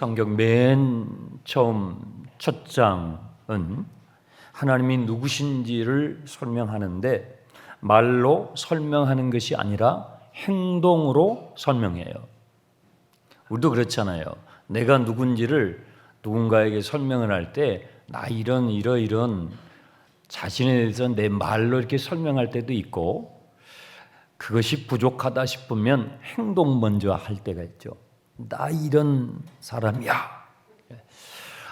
성경 맨 처음 첫 장은 하나님이 누구신지를 설명하는데 말로 설명하는 것이 아니라 행동으로 설명해요. 우리도 그렇잖아요. 내가 누군지를 누군가에게 설명을 할 때 나 이런 자신에 대해서 내 말로 이렇게 설명할 때도 있고, 그것이 부족하다 싶으면 행동 먼저 할 때가 있죠. 나 이런 사람이야.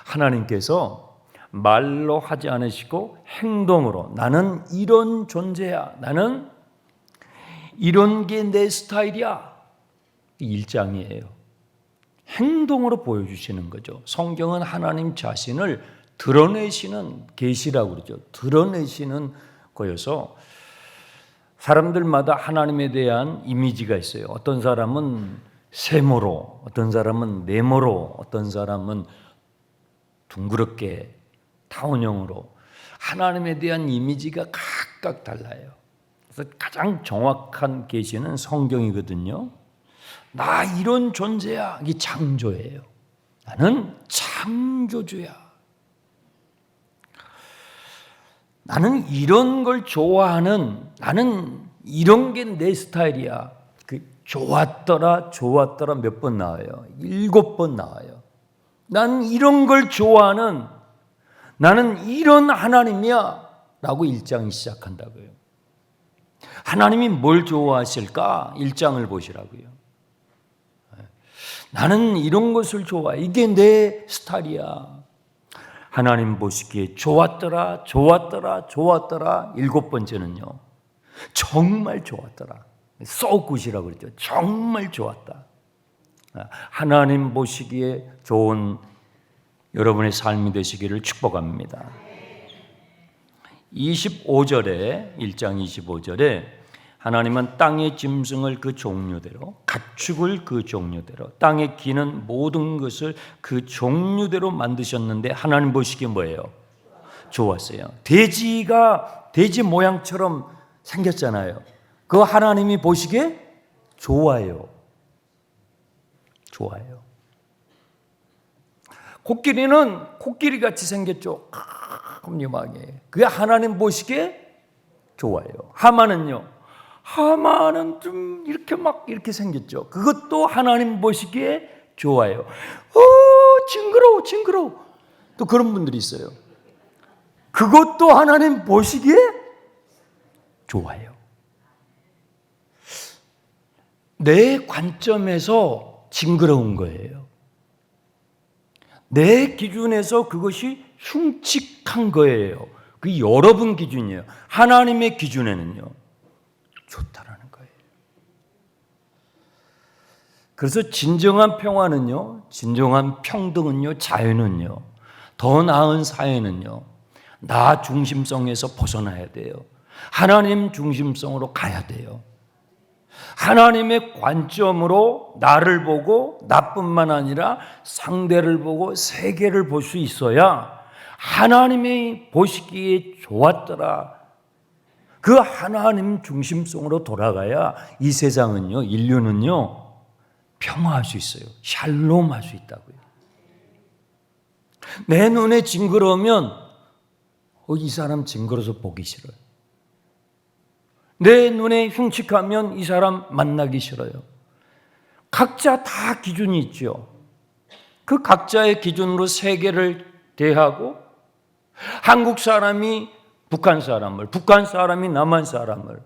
하나님께서 말로 하지 않으시고 행동으로 나는 이런 존재야. 나는 이런 게 내 스타일이야. 이 1장이에요. 행동으로 보여주시는 거죠. 성경은 하나님 자신을 드러내시는 계시라고 그러죠. 드러내시는 거여서 사람들마다 하나님에 대한 이미지가 있어요. 어떤 사람은 세모로, 어떤 사람은 네모로, 어떤 사람은 둥그렇게 타원형으로 하나님에 대한 이미지가 각각 달라요. 그래서 가장 정확한 계시는 성경이거든요. 나 이런 존재야. 이게 창조예요. 나는 창조주야. 나는 이런 걸 좋아하는, 나는 이런 게 내 스타일이야. 좋았더라 몇 번 나와요? 7번 나와요. 나는 이런 걸 좋아하는, 나는 이런 하나님이야 라고 1장이 시작한다고요. 하나님이 뭘 좋아하실까? 1장을 보시라고요. 나는 이런 것을 좋아해. 이게 내 스타일이야. 하나님 보시기에 좋았더라 7번째는요. 정말 좋았더라. So good이라고 그러죠. 정말 좋았다. 하나님 보시기에 좋은 여러분의 삶이 되시기를 축복합니다. 25절에 1장 25절에 하나님은 땅의 짐승을 그 종류대로, 가축을 그 종류대로, 땅에 기는 모든 것을 그 종류대로 만드셨는데 하나님 보시기에 뭐예요? 좋았어요. 돼지가 돼지 모양처럼 생겼잖아요. 그 하나님이 보시기에 좋아요. 좋아요. 코끼리는 코끼리같이 생겼죠. 깜깜하게. 그게 하나님 보시기에 좋아요. 하마는 좀 이렇게 생겼죠. 그것도 하나님 보시기에 좋아요. 징그러워. 또 그런 분들이 있어요. 그것도 하나님 보시기에 좋아요. 내 관점에서 징그러운 거예요. 내 기준에서 그것이 흉측한 거예요. 그게 여러분 기준이에요. 하나님의 기준에는요, 좋다라는 거예요. 그래서 진정한 평화는요, 진정한 평등은요, 자유는요, 더 나은 사회는요, 나 중심성에서 벗어나야 돼요. 하나님 중심성으로 가야 돼요. 하나님의 관점으로 나를 보고 나뿐만 아니라 상대를 보고 세계를 볼 수 있어야 하나님이 보시기에 좋았더라. 그 하나님 중심성으로 돌아가야 이 세상은요, 인류는요, 평화할 수 있어요. 샬롬할 수 있다고요. 내 눈에 징그러우면 이 사람 징그러워서 보기 싫어요. 내 눈에 흉측하면 이 사람 만나기 싫어요. 각자 다 기준이 있죠. 그 각자의 기준으로 세계를 대하고, 한국 사람이 북한 사람을, 북한 사람이 남한 사람을,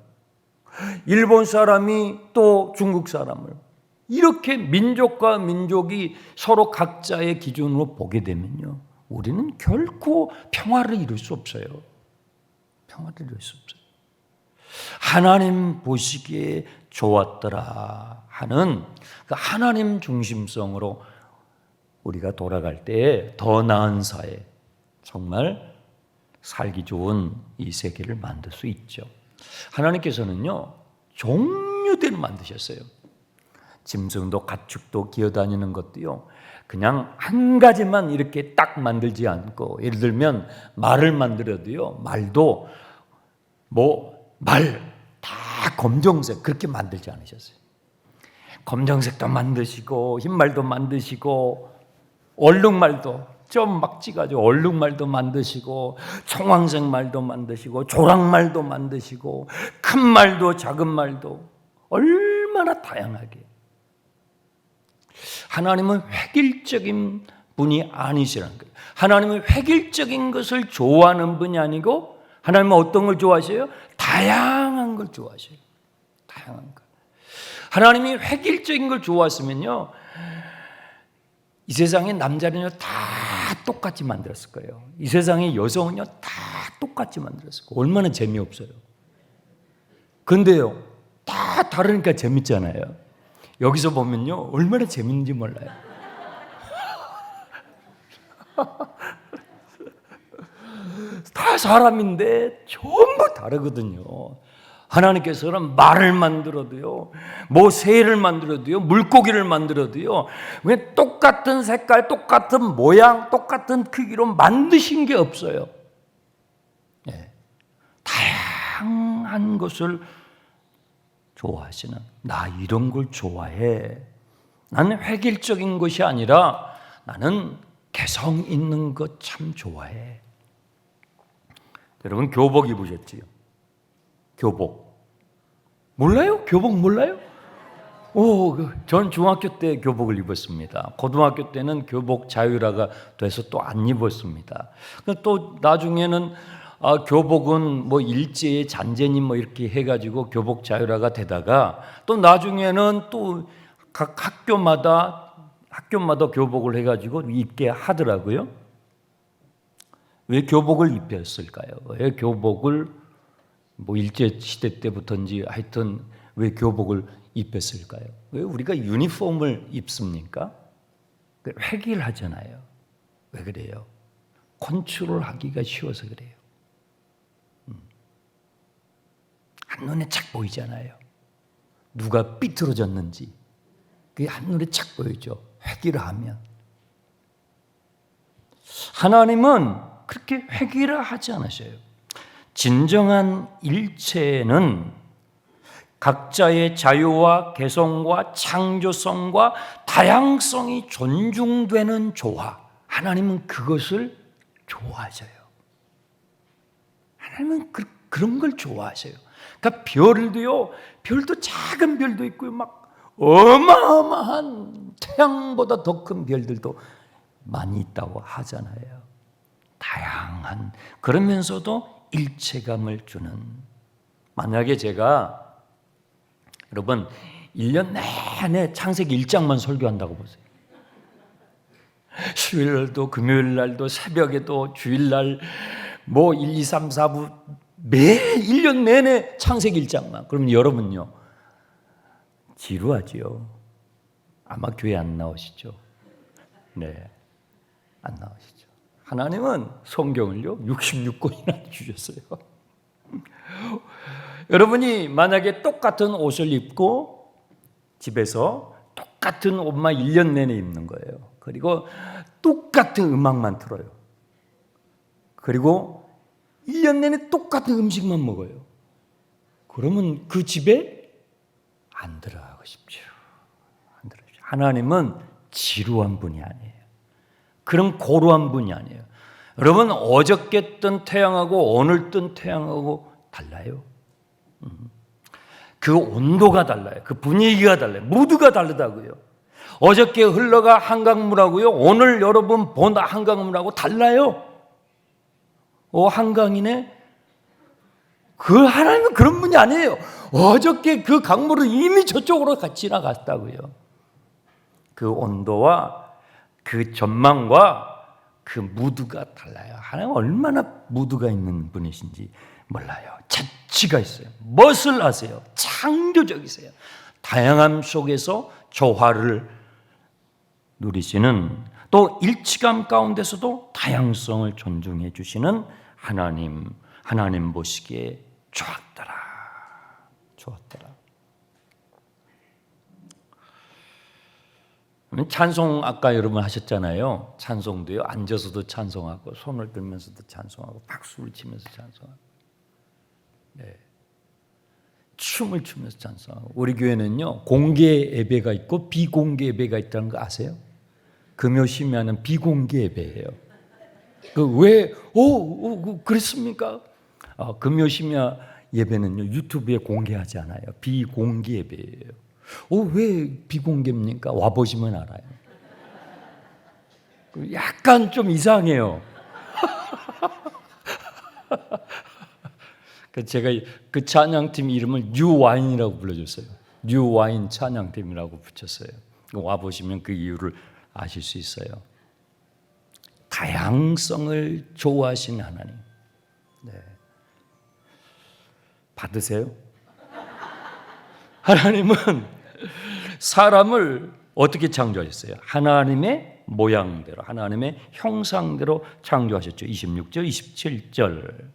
일본 사람이 또 중국 사람을, 이렇게 민족과 민족이 서로 각자의 기준으로 보게 되면요, 우리는 결코 평화를 이룰 수 없어요. 평화를 이룰 수 없어요. 하나님 보시기에 좋았더라 하는 그 하나님 중심성으로 우리가 돌아갈 때에 더 나은 사회, 정말 살기 좋은 이 세계를 만들 수 있죠. 하나님께서는요, 종류대로 만드셨어요. 짐승도 가축도 기어다니는 것도요, 그냥 한 가지만 이렇게 딱 만들지 않고, 예를 들면 말을 만들어도요, 말도 말 다 검정색 그렇게 만들지 않으셨어요. 검정색도 만드시고 흰말도 만드시고 얼룩말도 좀 막 찍어가지고 얼룩말도 만드시고 청황색 말도 만드시고 조랑말도 만드시고 큰 말도 작은 말도 얼마나 다양하게. 하나님은 획일적인 분이 아니시라는 거예요. 하나님은 획일적인 것을 좋아하는 분이 아니고 하나님은 어떤 걸 좋아하세요? 다양한 걸 좋아하세요. 다양한 걸. 하나님이 획일적인 걸 좋아했으면요, 이 세상의 남자는요 다 똑같이 만들었을 거예요. 이 세상의 여성은요 다 똑같이 만들었을 거예요. 얼마나 재미없어요. 근데요 다 다르니까 재밌잖아요. 여기서 보면요 얼마나 재밌는지 몰라요. 다 사람인데 전부 다르거든요. 하나님께서는 말을 만들어도요, 뭐 새를 만들어도요, 물고기를 만들어도요, 왜 똑같은 색깔, 똑같은 모양, 똑같은 크기로 만드신 게 없어요. 네. 다양한 것을 좋아하시는, 나 이런 걸 좋아해. 나는 획일적인 것이 아니라 나는 개성 있는 것 참 좋아해. 여러분 교복 입으셨지요? 교복 몰라요? 교복 몰라요? 전 중학교 때 교복을 입었습니다. 고등학교 때는 교복 자율화가 돼서 또 안 입었습니다. 또 나중에는 교복은 뭐 일제의 잔재님 뭐 이렇게 해가지고 교복 자율화가 되다가 또 나중에는 또 각 학교마다 교복을 해가지고 입게 하더라고요. 왜 교복을 입혔을까요? 왜 교복을 뭐 일제 시대 때부터인지 하여튼 왜 교복을 입혔을까요? 왜 우리가 유니폼을 입습니까? 획일하잖아요. 왜 그래요? 컨트롤하기가 쉬워서 그래요. 한눈에 착 보이잖아요. 누가 삐뚤어졌는지 그게 한눈에 착 보이죠. 획일화하면. 하나님은 그렇게 획일화하지 않으셔요. 진정한 일체는 각자의 자유와 개성과 창조성과 다양성이 존중되는 조화. 하나님은 그것을 좋아하셔요. 하나님은 그런 걸 좋아하셔요. 그러니까 별도 작은 별도 있고요. 막 어마어마한 태양보다 더 큰 별들도 많이 있다고 하잖아요. 다양한, 그러면서도 일체감을 주는. 만약에 제가 여러분 1년 내내 창세기 1장만 설교한다고 보세요. 수요일날도 금요일날도 새벽에도 주일날 뭐 1, 2, 3, 4부 매 1년 내내 창세기 1장만. 그럼 여러분요 지루하지요. 아마 교회 안 나오시죠? 네, 안 나오시죠. 하나님은 성경을요 66권이나 주셨어요. 여러분이 만약에 똑같은 옷을 입고 집에서 똑같은 옷만 1년 내내 입는 거예요. 그리고 똑같은 음악만 틀어요. 그리고 1년 내내 똑같은 음식만 먹어요. 그러면 그 집에 안 들어가고 싶죠. 안 들어가죠. 하나님은 지루한 분이 아니에요. 그런 고루한 분이 아니에요. 여러분 어저께 뜬 태양하고 오늘 뜬 태양하고 달라요. 그 온도가 달라요. 그 분위기가 달라요. 무드가 다르다고요. 어저께 흘러가 한강물하고요 오늘 여러분 본 한강물하고 달라요. 한강이네. 그 하나님은 그런 분이 아니에요. 어저께 그 강물은 이미 저쪽으로 지나갔다고요. 그 온도와 그 전망과 그 무드가 달라요. 하나님 얼마나 무드가 있는 분이신지 몰라요. 재치가 있어요. 멋을 아세요. 창조적이세요. 다양함 속에서 조화를 누리시는, 또 일치감 가운데서도 다양성을 존중해 주시는 하나님 보시기에 좋았더라. 찬송 아까 여러분 하셨잖아요. 찬송도요. 앉아서도 찬송하고 손을 들면서도 찬송하고 박수를 치면서 찬송하고, 네. 춤을 추면서 찬송하고. 우리 교회는요 공개 예배가 있고 비공개 예배가 있다는 거 아세요? 금요심야는 비공개 예배예요. 그랬습니까? 금요심야 예배는요, 유튜브에 공개하지 않아요. 비공개 예배예요. 왜 비공개입니까? 와보시면 알아요. 약간 좀 이상해요. 제가 그 찬양팀 이름을 뉴와인이라고 불러줬어요. 뉴와인 찬양팀이라고 붙였어요. 와보시면 그 이유를 아실 수 있어요. 다양성을 좋아하시는 하나님. 네. 받으세요? 하나님은 사람을 어떻게 창조하셨어요? 하나님의 모양대로, 하나님의 형상대로 창조하셨죠. 26절, 27절.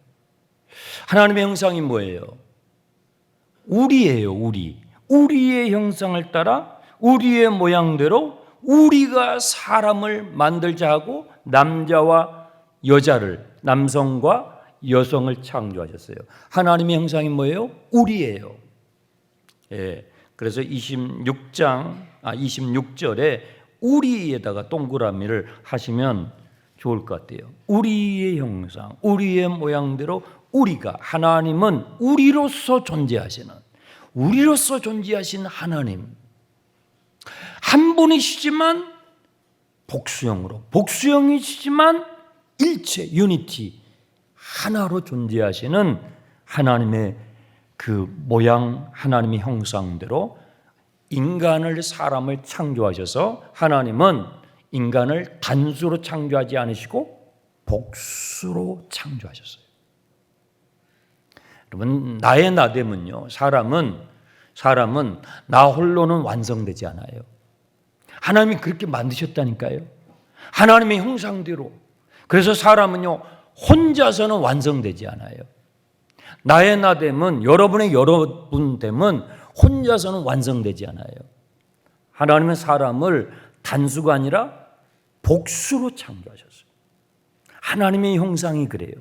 하나님의 형상이 뭐예요? 우리예요, 우리. 우리의 형상을 따라 우리의 모양대로 우리가 사람을 만들자 하고 남자와 여자를, 남성과 여성을 창조하셨어요. 하나님의 형상이 뭐예요? 우리예요. 예. 그래서 26절에 우리에다가 동그라미를 하시면 좋을 것 같아요. 우리의 형상, 우리의 모양대로 우리가, 하나님은 우리로서 존재하시는 하나님. 한 분이시지만 복수형으로, 복수형이시지만 일체, 유니티, 하나로 존재하시는 하나님의 그 모양, 하나님의 형상대로 인간을, 사람을 창조하셔서 하나님은 인간을 단수로 창조하지 않으시고 복수로 창조하셨어요. 여러분, 나의 나됨은요, 사람은 나 홀로는 완성되지 않아요. 하나님이 그렇게 만드셨다니까요. 하나님의 형상대로. 그래서 사람은요, 혼자서는 완성되지 않아요. 나의 나됨은, 여러분의 여러분됨은 혼자서는 완성되지 않아요. 하나님은 사람을 단수가 아니라 복수로 창조하셨어요. 하나님의 형상이 그래요.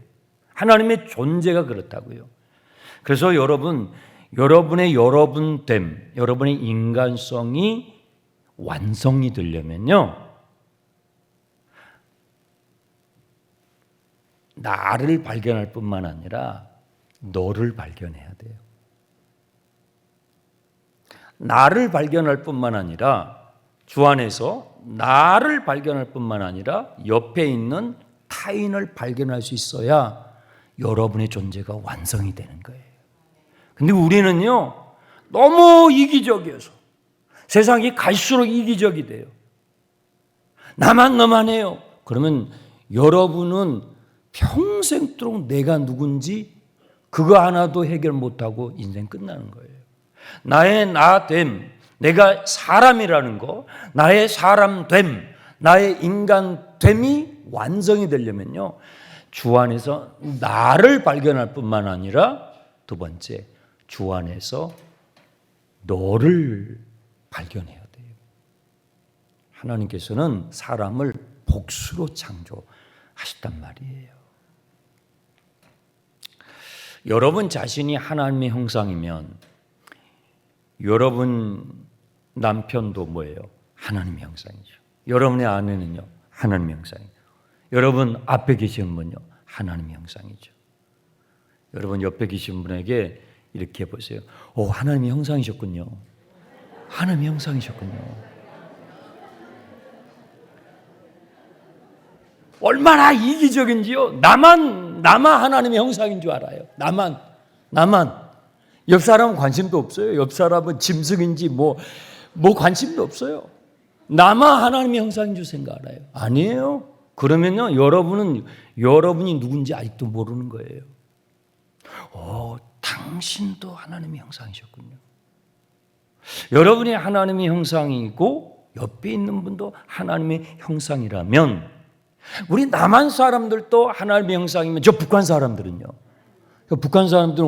하나님의 존재가 그렇다고요. 그래서 여러분의 여러분됨, 여러분의 인간성이 완성이 되려면요, 나를 발견할 뿐만 아니라 너를 발견해야 돼요. 나를 발견할 뿐만 아니라 주 안에서 나를 발견할 뿐만 아니라 옆에 있는 타인을 발견할 수 있어야 여러분의 존재가 완성이 되는 거예요. 근데 우리는요, 너무 이기적이어서 세상이 갈수록 이기적이 돼요. 나만 해요. 그러면 여러분은 평생도록 내가 누군지 그거 하나도 해결 못하고 인생 끝나는 거예요. 나의 나됨, 내가 사람이라는 거, 나의 사람됨, 나의 인간됨이 완성이 되려면요, 주 안에서 나를 발견할 뿐만 아니라 두 번째, 주 안에서 너를 발견해야 돼요. 하나님께서는 사람을 복수로 창조하셨단 말이에요. 여러분 자신이 하나님의 형상이면 여러분 남편도 뭐예요? 하나님의 형상이죠. 여러분의 아내는요, 하나님의 형상이죠. 여러분 앞에 계시는 분요, 하나님의 형상이죠. 여러분 옆에 계신 분에게 이렇게 해보세요. 하나님의 형상이셨군요. 하나님의 형상이셨군요. 얼마나 이기적인지요. 나만 하나님의 형상인 줄 알아요. 나만. 옆 사람은 관심도 없어요. 옆 사람은 짐승인지 뭐 관심도 없어요. 나만 하나님의 형상인 줄 생각 알아요. 아니에요. 그러면요, 여러분이 누군지 아직도 모르는 거예요. 당신도 하나님의 형상이셨군요. 여러분이 하나님의 형상이고 옆에 있는 분도 하나님의 형상이라면, 우리 남한 사람들도 하나님의 형상이면 저 북한 사람들은요? 북한 사람들은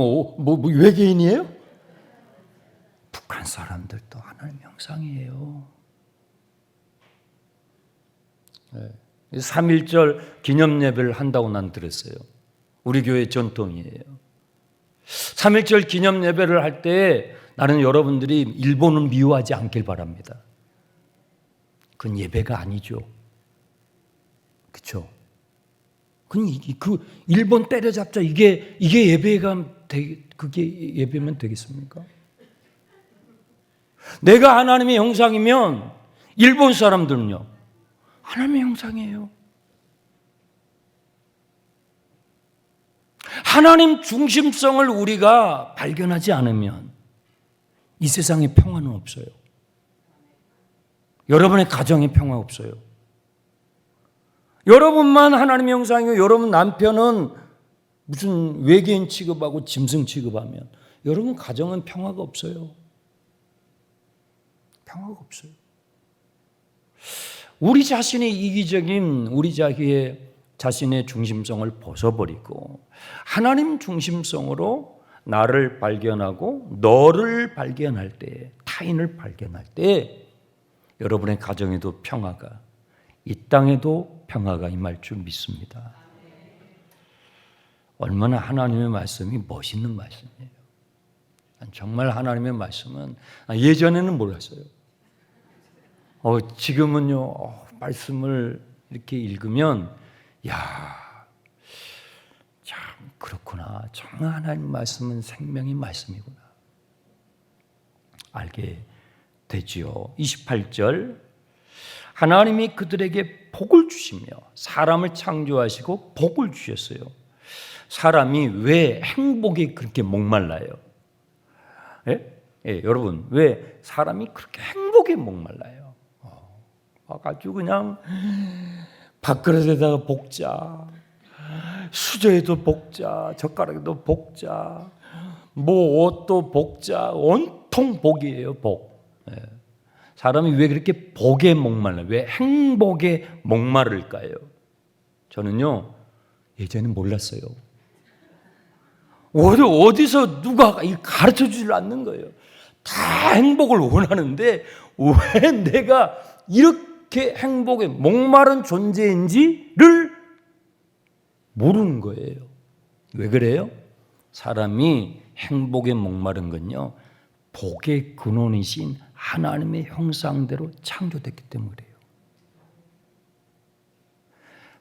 외계인이에요? 북한 사람들도 하나님의 형상이에요. 3.1절 기념 예배를 한다고 난 들었어요. 우리 교회 전통이에요. 3.1절 기념 예배를 할 때 나는 여러분들이 일본을 미워하지 않길 바랍니다. 그건 예배가 아니죠. 그렇죠? 그 1번 때려잡자 이게 그게 예배면 되겠습니까? 내가 하나님의 형상이면 일본 사람들은요, 하나님의 형상이에요. 하나님 중심성을 우리가 발견하지 않으면 이 세상에 평화는 없어요. 여러분의 가정에 평화 없어요. 여러분만 하나님의 형상이고 여러분 남편은 무슨 외계인 취급하고 짐승 취급하면 여러분 가정은 평화가 없어요. 평화가 없어요. 우리 자신의 이기적인 우리 자신의 중심성을 벗어버리고 하나님 중심성으로 나를 발견하고 너를 발견할 때, 타인을 발견할 때 여러분의 가정에도 평화가, 이 땅에도 평화가 임할 줄 믿습니다. 얼마나 하나님의 말씀이 멋있는 말씀이에요. 정말 하나님의 말씀은 예전에는 몰랐어요. 지금은요, 말씀을 이렇게 읽으면 참 그렇구나. 정말 하나님 말씀은 생명의 말씀이구나. 알게 되지요. 28절 하나님이 그들에게 복을 주시며 사람을 창조하시고 복을 주셨어요. 사람이 왜 행복에 그렇게 목말라요? 여러분, 왜 사람이 그렇게 행복에 목말라요? 아주 그냥 밥그릇에다가 볶자, 수저에도 볶자, 젓가락에도 볶자, 뭐 옷도 볶자, 온통 복이에요, 복. 사람이 왜 그렇게 복에 목말라요? 왜 행복에 목마를까요? 저는요, 예전에 몰랐어요. 어디서 누가 가르쳐 주질 않는 거예요. 다 행복을 원하는데 왜 내가 이렇게 행복에 목마른 존재인지를 모르는 거예요. 왜 그래요? 사람이 행복에 목마른 건요, 복의 근원이신 하나님의 형상대로 창조됐기 때문이에요.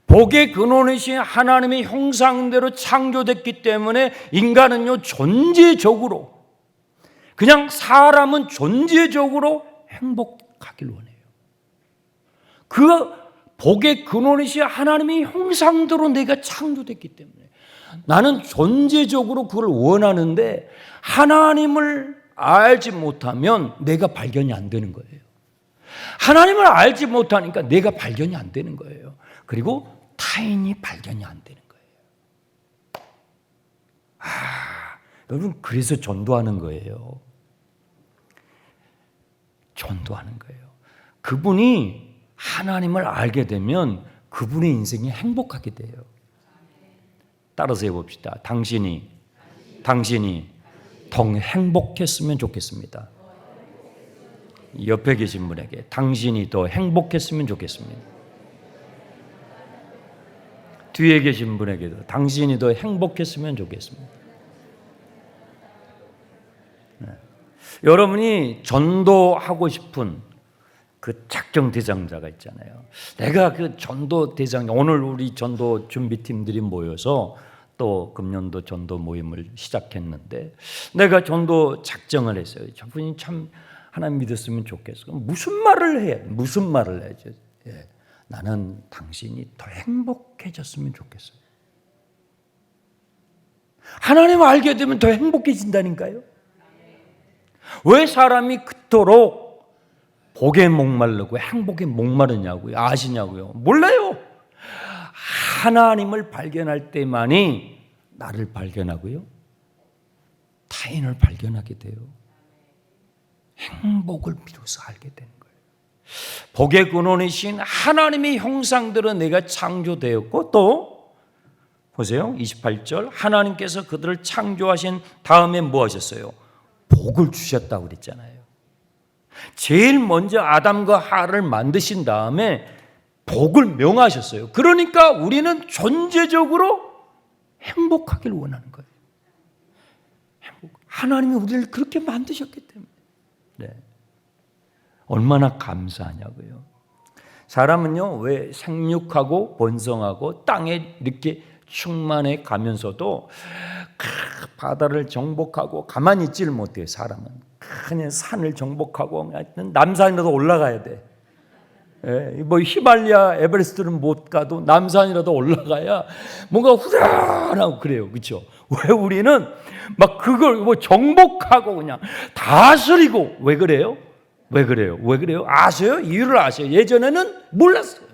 복의 근원이신 하나님의 형상대로 창조됐기 때문에 인간은요, 존재적으로, 그냥 사람은 존재적으로 행복하길 원해요. 그 복의 근원이신 하나님의 형상대로 내가 창조됐기 때문에 나는 존재적으로 그걸 원하는데 하나님을 알지 못하면 내가 발견이 안 되는 거예요. 하나님을 알지 못하니까 내가 발견이 안 되는 거예요. 그리고 타인이 발견이 안 되는 거예요. 여러분, 그래서 전도하는 거예요. 전도하는 거예요. 그분이 하나님을 알게 되면 그분의 인생이 행복하게 돼요. 따라서 해봅시다. 당신이 더 행복했으면 좋겠습니다. 옆에 계신 분에게 당신이 더 행복했으면 좋겠습니다. 뒤에 계신 분에게도 당신이 더 행복했으면 좋겠습니다. 여러분이 전도하고 싶은 그 작정 대상자가 있잖아요. 내가 그 전도 대상자, 오늘 우리 전도 준비팀들이 모여서 또 금년도 전도 모임을 시작했는데 내가 전도 작정을 했어요. 저분이 참 하나님 믿었으면 좋겠어. 무슨 말을 해야죠? 나는 당신이 더 행복해졌으면 좋겠어요. 하나님을 알게 되면 더 행복해진다니까요. 왜 사람이 그토록 복에 목마르고 행복에 목마르냐고요? 아시냐고요? 몰라요. 하나님을 발견할 때만이 나를 발견하고요, 타인을 발견하게 돼요. 행복을 비로소 알게 되는 거예요. 복의 근원이신 하나님의 형상대로 내가 창조되었고, 또 보세요, 28절 하나님께서 그들을 창조하신 다음에 뭐 하셨어요? 복을 주셨다고 그랬잖아요. 제일 먼저 아담과 하와를 만드신 다음에 복을 명하셨어요. 그러니까 우리는 존재적으로 행복하길 원하는 거예요. 하나님이 우리를 그렇게 만드셨기 때문에. 네. 얼마나 감사하냐고요. 사람은요, 왜 생육하고 번성하고 땅에 이렇게 충만해 가면서도 바다를 정복하고 가만히 있지를 못해요. 사람은 그냥 산을 정복하고 남산이라도 올라가야 돼. 뭐 히말리아 에베레스트는 못 가도 남산이라도 올라가야 뭔가 후련하고 그래요. 그렇죠? 왜 우리는 막 그걸 뭐 정복하고 그냥 다스리고 왜 그래요? 왜 그래요? 왜 그래요? 아세요? 이유를 아세요? 예전에는 몰랐어요.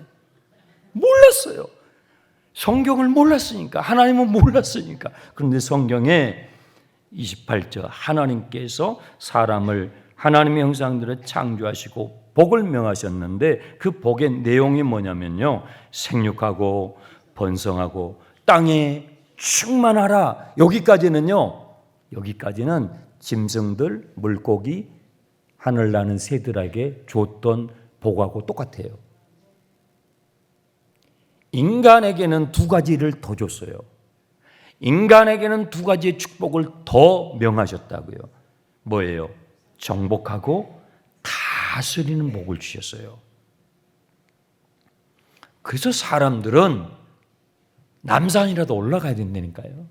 성경을 몰랐으니까, 하나님은 몰랐으니까. 그런데 성경에 28절 하나님께서 사람을 하나님의 형상대로 창조하시고 복을 명하셨는데 그 복의 내용이 뭐냐면요, 생육하고 번성하고 땅에 충만하라. 여기까지는 짐승들, 물고기, 하늘 나는 새들에게 줬던 복하고 똑같아요. 인간에게는 두 가지를 더 줬어요. 인간에게는 두 가지의 축복을 더 명하셨다고요. 뭐예요? 정복하고 다스리는 복을 주셨어요. 그래서 사람들은 남산이라도 올라가야 된다니까요.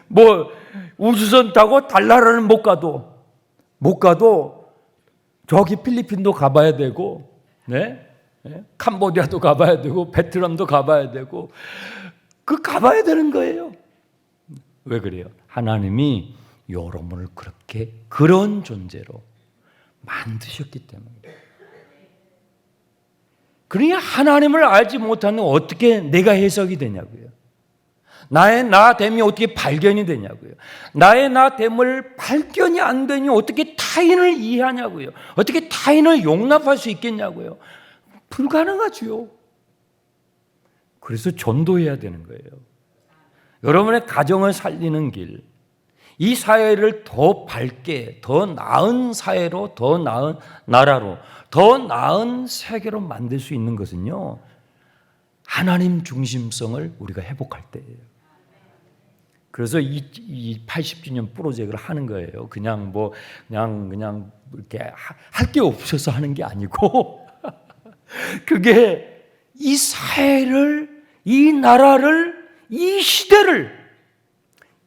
뭐 우주선 타고 달나라는 못 가도 저기 필리핀도 가봐야 되고, 캄보디아도 가봐야 되고, 베트남도 가봐야 되고, 가봐야 되는 거예요. 왜 그래요? 하나님이 여러분을 그런 존재로 만드셨기 때문에. 그러니까 하나님을 알지 못하는 어떻게 내가 해석이 되냐고요. 나의 나됨이 어떻게 발견이 되냐고요. 나의 나됨을 발견이 안 되니 어떻게 타인을 이해하냐고요. 어떻게 타인을 용납할 수 있겠냐고요. 불가능하지요. 그래서 전도해야 되는 거예요. 여러분의 가정을 살리는 길, 이 사회를 더 밝게, 더 나은 사회로, 더 나은 나라로, 더 나은 세계로 만들 수 있는 것은요, 하나님 중심성을 우리가 회복할 때예요. 그래서 이 80주년 프로젝트를 하는 거예요. 그냥 이렇게 할 게 없어서 하는 게 아니고, 그게 이 사회를, 이 나라를, 이 시대를,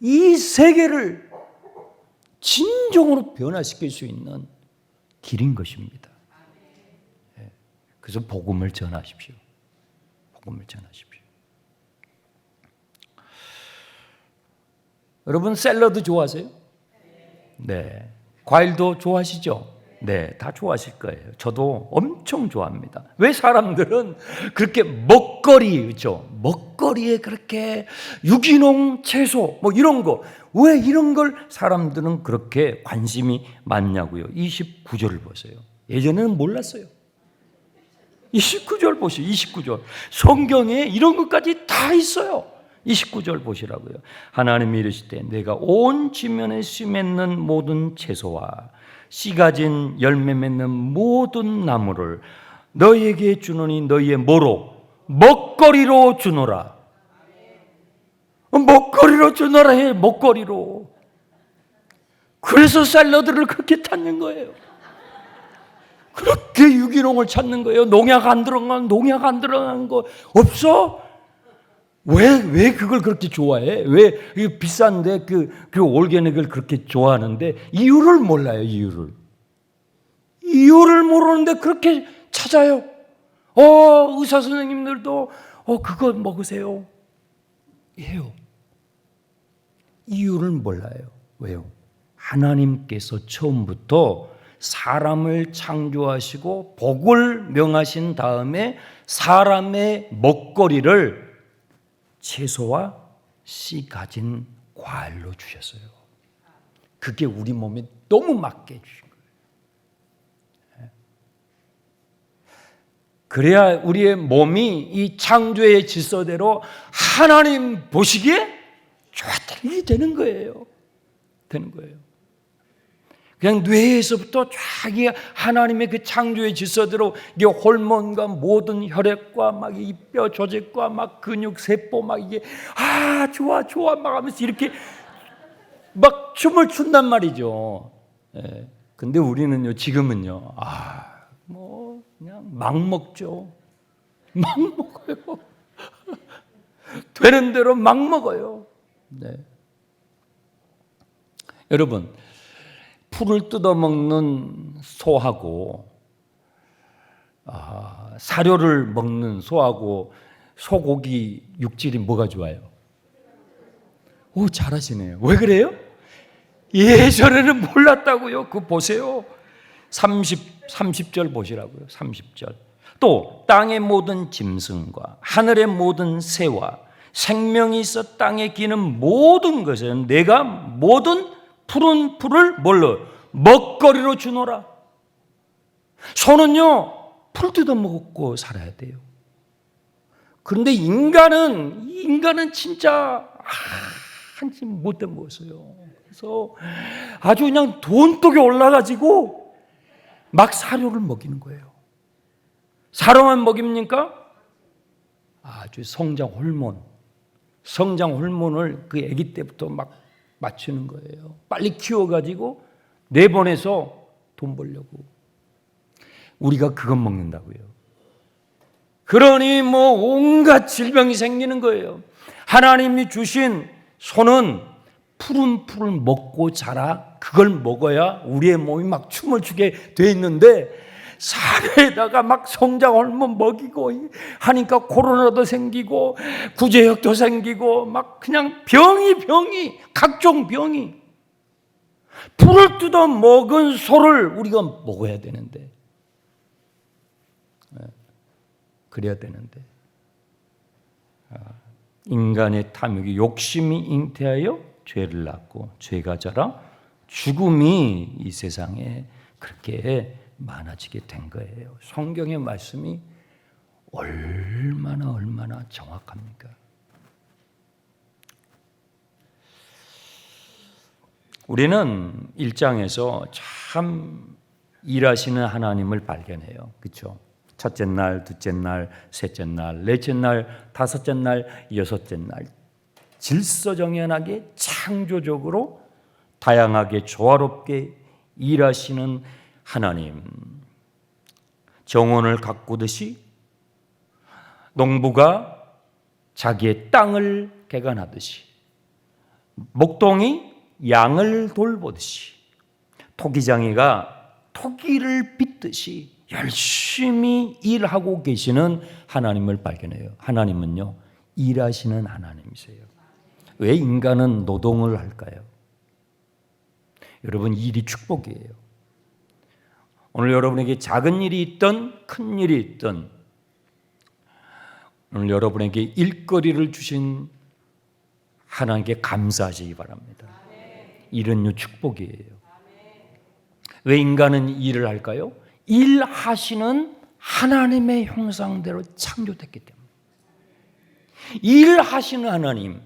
이 세계를 진정으로 변화시킬 수 있는 길인 것입니다. 그래서 복음을 전하십시오. 복음을 전하십시오. 여러분 샐러드 좋아하세요? 네. 과일도 좋아하시죠? 네, 다 좋아하실 거예요. 저도 엄청 좋아합니다. 왜 사람들은 그렇게 먹거리죠? 먹거리에 그렇게 유기농 채소 뭐 이런 거, 왜 이런 걸 사람들은 그렇게 관심이 많냐고요. 29절을 보세요. 예전에는 몰랐어요. 29절 보세요. 29절. 성경에 이런 것까지 다 있어요. 29절 보시라고요. 하나님이 이르시되 내가 온 지면에 씨 맺는 모든 채소와 씨 가진 열매 맺는 모든 나무를 너희에게 주노니 너희의 뭐로? 먹거리로 주노라. 먹거리로 주노라 해. 먹거리로. 그래서 샐러드를 그렇게 찾는 거예요. 그렇게 유기농을 찾는 거예요. 농약 안 들어간 거 없어? 왜 그걸 그렇게 좋아해? 왜 비싼데 그 올게닉을 그렇게 좋아하는데 이유를 몰라요. 이유를 모르는데 그렇게 찾아요. 의사 선생님들도 그거 먹으세요 해요. 이유를 몰라요. 왜요? 하나님께서 처음부터 사람을 창조하시고 복을 명하신 다음에 사람의 먹거리를 채소와 씨 가진 과일로 주셨어요. 그게 우리 몸에 너무 맞게 해주신 거예요. 그래야 우리의 몸이 이 창조의 질서대로 하나님 보시기에 좋았더니 되는 거예요. 그냥 뇌에서부터 쫙 하나님의 그 창조의 질서대로 이게 호르몬과 모든 혈액과 막 이 뼈 조직과 막 근육 세포 막 이게 좋아 막 하면서 이렇게 막 춤을 춘단 말이죠. 근데 우리는요 지금은요 없어요. 그냥 막 먹죠. 막 먹어요. 되는 대로 막 먹어요. 네. 여러분, 풀을 뜯어먹는 소하고 사료를 먹는 소하고 소고기 육질이 뭐가 좋아요? 오, 잘하시네요. 왜 그래요? 예전에는 몰랐다고요. 그거 보세요. 30절 보시라고요. 30절. 또 땅의 모든 짐승과 하늘의 모든 새와 생명이 있어 땅에 기는 모든 것은 내가 모든 푸른 풀을 뭘로? 먹거리로 주노라. 소는요, 풀 뜯어 먹고 살아야 돼요. 그런데 인간은 진짜 한심 못돼 먹었어요. 그래서 아주 그냥 돈독에 올라가지고 막 사료를 먹이는 거예요. 사료만 먹입니까? 아주 성장 호르몬을 그 아기 때부터 막 맞추는 거예요. 빨리 키워가지고 내보내서 돈 벌려고. 우리가 그것 먹는다고요. 그러니 뭐 온갖 질병이 생기는 거예요. 하나님이 주신 소는 푸른 풀을 먹고 자라. 그걸 먹어야 우리의 몸이 막 춤을 추게 돼 있는데 사료에다가 막 성장 호르몬 먹이고 하니까 코로나도 생기고 구제역도 생기고 막 그냥 병이 각종 병이. 풀을 뜯어 먹은 소를 우리가 먹어야 되는데, 그래야 되는데 인간의 탐욕이 욕심이 잉태하여 죄를 낳고 죄가 자라 죽음이 이 세상에 그렇게 많아지게 된 거예요. 성경의 말씀이 얼마나 정확합니까? 우리는 1장에서 참 일하시는 하나님을 발견해요. 그렇죠? 첫째 날, 둘째 날, 셋째 날, 넷째 날, 다섯째 날, 여섯째 날 질서정연하게 창조적으로 다양하게 조화롭게 일하시는 하나님. 정원을 가꾸듯이 농부가 자기의 땅을 개간하듯이 목동이 양을 돌보듯이 토기장이가 토기를 빚듯이 열심히 일하고 계시는 하나님을 발견해요. 하나님은요, 일하시는 하나님이세요. 왜 인간은 노동을 할까요? 여러분, 일이 축복이에요. 오늘 여러분에게 작은 일이 있든 큰 일이 있든 오늘 여러분에게 일거리를 주신 하나님께 감사하시기 바랍니다. 일은요, 축복이에요. 왜 인간은 일을 할까요? 일하시는 하나님의 형상대로 창조됐기 때문에. 일하시는 하나님,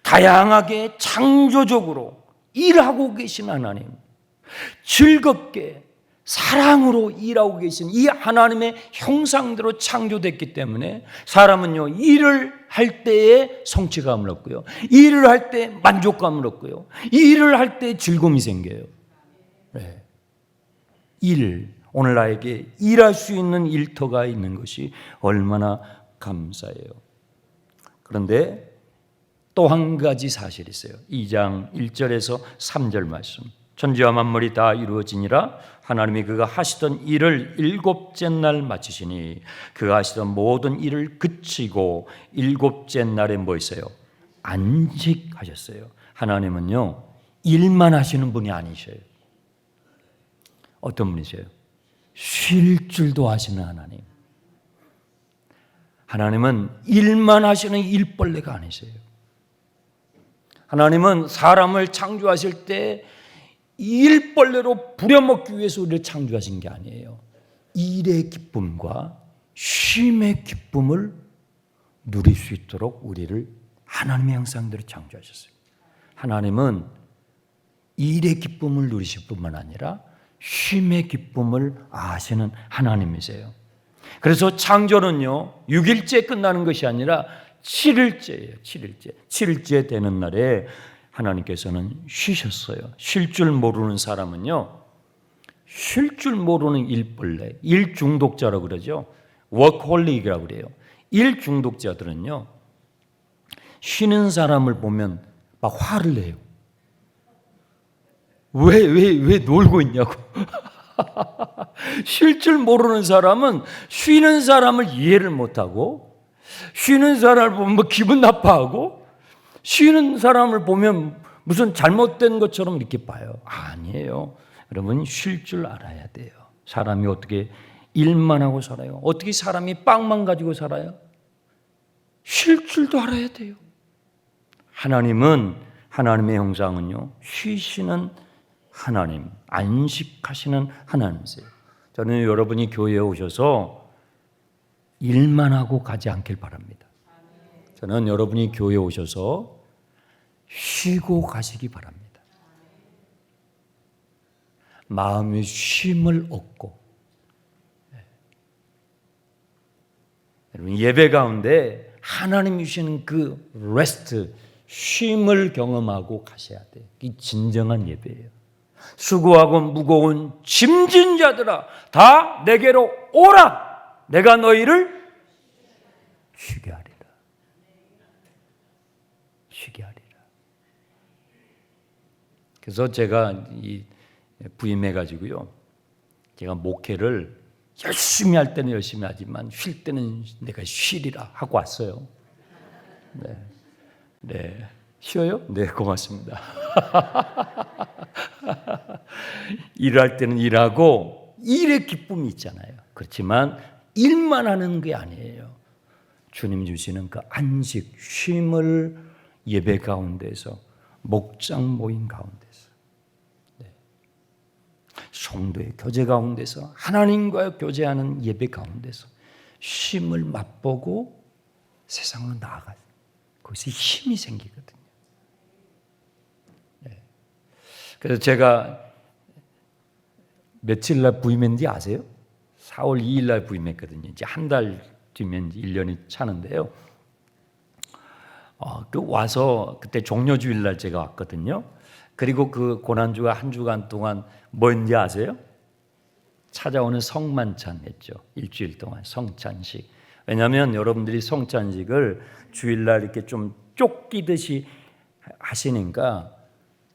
다양하게 창조적으로 일하고 계신 하나님, 즐겁게 사랑으로 일하고 계신 이 하나님의 형상대로 창조됐기 때문에 사람은요, 일을 할 때에 성취감을 얻고요, 일을 할 때 만족감을 얻고요, 일을 할 때 즐거움이 생겨요. 네. 오늘 나에게 일할 수 있는 일터가 있는 것이 얼마나 감사해요. 그런데 또 한 가지 사실이 있어요. 2장 1절에서 3절 말씀. 천지와 만물이 다 이루어지니라. 하나님이 그가 하시던 일을 일곱째 날 마치시니 그가 하시던 모든 일을 그치고 일곱째 날에 뭐 있어요? 안식하셨어요. 하나님은요, 일만 하시는 분이 아니셔요. 어떤 분이세요? 쉴 줄도 하시는 하나님. 하나님은 일만 하시는 일벌레가 아니세요. 하나님은 사람을 창조하실 때 일벌레로 부려먹기 위해서 우리를 창조하신 게 아니에요. 일의 기쁨과 쉼의 기쁨을 누릴 수 있도록 우리를 하나님의 형상대로 창조하셨어요. 하나님은 일의 기쁨을 누리실 뿐만 아니라 쉼의 기쁨을 아시는 하나님이세요. 그래서 창조는요, 6일째 끝나는 것이 아니라 7일째예요. 7일째 되는 날에 하나님께서는 쉬셨어요. 쉴 줄 모르는 사람은요, 쉴 줄 모르는 일벌레, 일 중독자라고 그러죠. 워크홀릭이라고 그래요. 일 중독자들은요, 쉬는 사람을 보면 막 화를 내요. 왜 놀고 있냐고. 쉴 줄 모르는 사람은 쉬는 사람을 이해를 못하고, 쉬는 사람을 보면 뭐 기분 나빠하고, 쉬는 사람을 보면 무슨 잘못된 것처럼 이렇게 봐요. 아니에요. 여러분, 쉴 줄 알아야 돼요. 사람이 어떻게 일만 하고 살아요? 어떻게 사람이 빵만 가지고 살아요? 쉴 줄도 알아야 돼요. 하나님의 형상은요, 쉬시는 하나님, 안식하시는 하나님이세요. 저는 여러분이 교회에 오셔서 일만 하고 가지 않길 바랍니다. 저는 여러분이 교회에 오셔서 쉬고 가시기 바랍니다. 마음의 쉼을 얻고, 여러분 예배 가운데 하나님이 주시는 그 레스트, 쉼을 경험하고 가셔야 돼요. 이 진정한 예배예요. 수고하고 무거운 짐진 자들아 다 내게로 오라. 내가 너희를 쉬게 하리라. 쉬게 하리라. 그래서 제가 부임해가지고요, 제가 목회를 열심히 할 때는 열심히 하지만 쉴 때는 내가 쉬리라 하고 왔어요. 네. 쉬어요? 네, 고맙습니다. 일할 때는 일하고 일의 기쁨이 있잖아요. 그렇지만 일만 하는 게 아니에요. 주님 주시는 그 안식, 쉼을 예배 가운데서, 목장 모임 가운데서, 성도의 교제 가운데서, 하나님과 교제하는 예배 가운데서 쉼을 맛보고 세상으로 나아가요. 거기서 힘이 생기거든요. 그래서 제가 며칠 날 부임했는지 아세요? 4월 2일 날 부임했거든요. 이제 한 달 뒤면 1년이 차는데요. 와서 그때 종료주일 날 제가 왔거든요. 그리고 그 고난주가 한 주간 동안 뭔지 아세요? 찾아오는 성만찬 했죠. 일주일 동안 성찬식. 왜냐하면 여러분들이 성찬식을 주일날 이렇게 좀 쫓기듯이 하시니까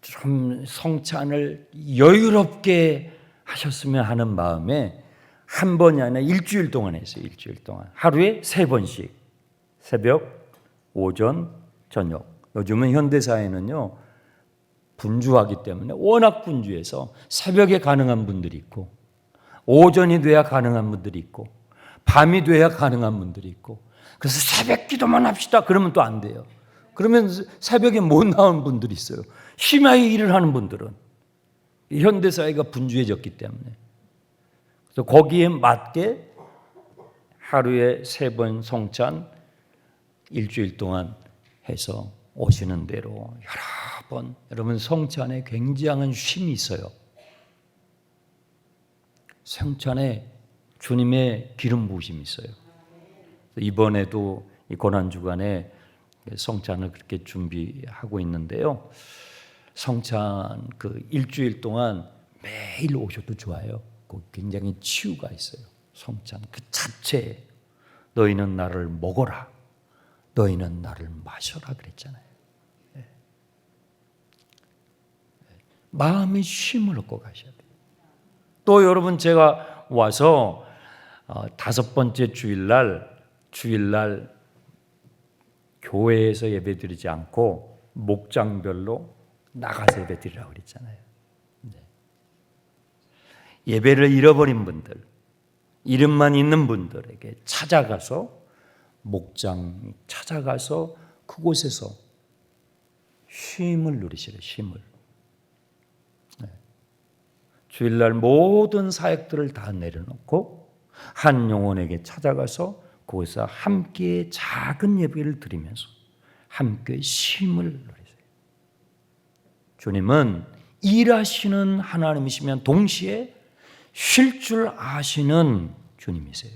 좀 성찬을 여유롭게 하셨으면 하는 마음에 한 번이 아니라 일주일 동안 했어요. 일주일 동안. 하루에 3번씩. 새벽, 오전, 저녁. 요즘은 현대사회는요, 분주하기 때문에 워낙 분주해서 새벽에 가능한 분들이 있고, 오전이 돼야 가능한 분들이 있고, 밤이 돼야 가능한 분들이 있고, 그래서 새벽 기도만 합시다. 그러면 또 안 돼요. 그러면 새벽에 못 나온 분들이 있어요. 심하게 일을 하는 분들은. 현대사회가 분주해졌기 때문에. 그래서 거기에 맞게 하루에 3번 성찬 일주일 동안 해서 오시는 대로 여러 번, 여러분 성찬에 굉장한 쉼이 있어요. 성찬에 주님의 기름 부으심이 있어요. 이번에도 이 고난주간에 성찬을 그렇게 준비하고 있는데요. 성찬 그 일주일 동안 매일 오셔도 좋아요. 굉장히 치유가 있어요. 성찬 그 자체에 너희는 나를 먹어라, 너희는 나를 마셔라 그랬잖아요. 마음의 쉼을 얻고 가셔야 돼요. 또 여러분, 제가 와서 5번째 주일날 교회에서 예배드리지 않고 목장별로 나가서 예배드리라고 그랬잖아요. 예배를 잃어버린 분들, 이름만 있는 분들에게 찾아가서, 목장 찾아가서 그곳에서 쉼을 누리시래. 쉼을. 주일날 모든 사역들을 다 내려놓고 한 영혼에게 찾아가서 그곳에서 함께 작은 예배를 드리면서 함께 쉼을 누리세요. 주님은 일하시는 하나님이시면 동시에 쉴 줄 아시는 주님이세요.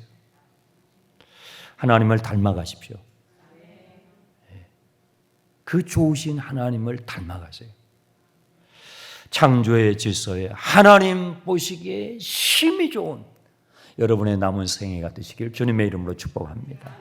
하나님을 닮아가십시오. 그 좋으신 하나님을 닮아가세요. 창조의 질서에 하나님 보시기에 심히 좋은 여러분의 남은 생애가 되시길 주님의 이름으로 축복합니다.